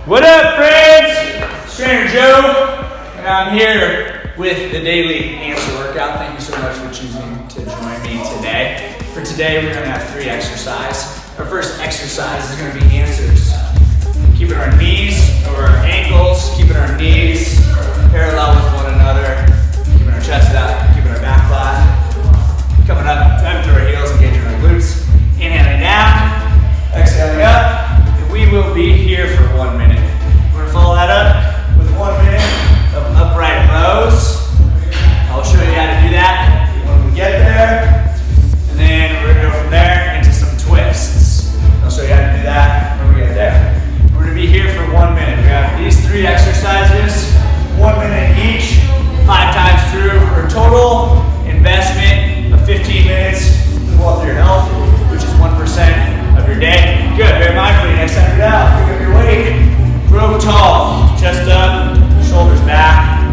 What up, friends? It's Trainer Joe, and I'm here with the daily answer workout. Thank you so much for choosing to join me today. For today, we're gonna have 3 exercises. Our first exercise is gonna be answers. Keeping our knees over our ankles, keeping our knees parallel with one another, keeping our chest out, keeping our back flat. Coming up, driving through our heels, engaging our glutes. Inhaling down, exhaling up. We will be here for 1 minute. We're gonna follow that up with 1 minute of upright rows. I'll show you how to do that when we get there. And then we're gonna go from there into some twists. I'll show you how to do that when we get there. We're gonna be here for 1 minute. We have these 3 exercises, 1 minute each, 5 times through for a total investment of 15 minutes to go through your health, which is 1% of your day. Good, very mindfully. Next time you're down, pick up your weight. Grow tall, chest up, shoulders back.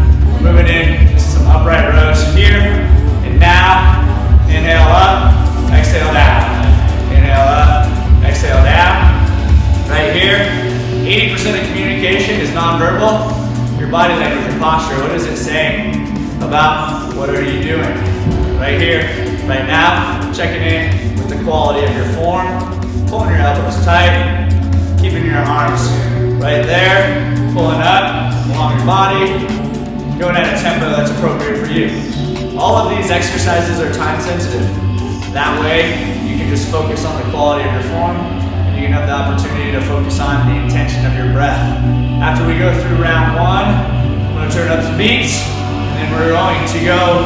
Moving into some upright rows here. And now, inhale up, exhale down. Inhale up, exhale down. Right here, 80% of communication is nonverbal. Your body language, your posture, what is it saying about what are you doing? Right here, right now, checking in with the quality of your form. Pulling your elbows tight, keeping your arms right there, pulling up along your body, going at a tempo that's appropriate for you. All of these exercises are time sensitive. That way, you can just focus on the quality of your form, and you can have the opportunity to focus on the intention of your breath. After we go through round 1, I'm going to turn up some beats, and then we're going to go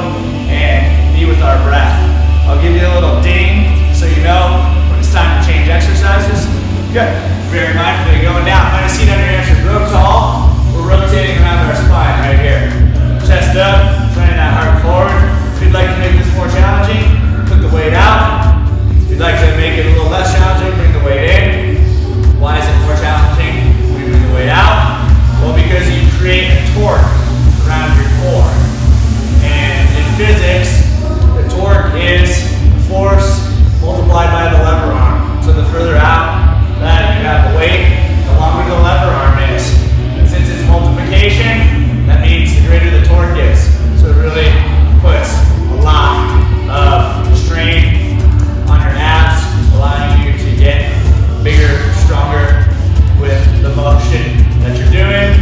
and be with our breath. I'll give you a little ding so you know it's time to change exercises. Good. Very mindfully going down. Find a seat under your hamstring. Grow tall. We're rotating around our spine right here. Chest up, training that heart forward. If you'd like to make this more challenging, put the weight out. If you'd like to make it a little less challenging, bring the weight in. Why is it more challenging when you bring the weight out? Well, because you create a torque around your core. And in physics, the torque is force multiplied by the lever arm. So the further out that you have the weight, the longer the lever arm is. And since it's multiplication, that means the greater the torque is. So it really puts a lot of strain on your abs, allowing you to get bigger, stronger with the motion that you're doing.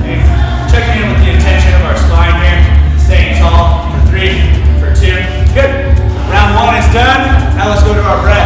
And checking in with the intention of our spine here, staying tall for 3, for 2. Good. Round 1 is done. Now let's go to our breath.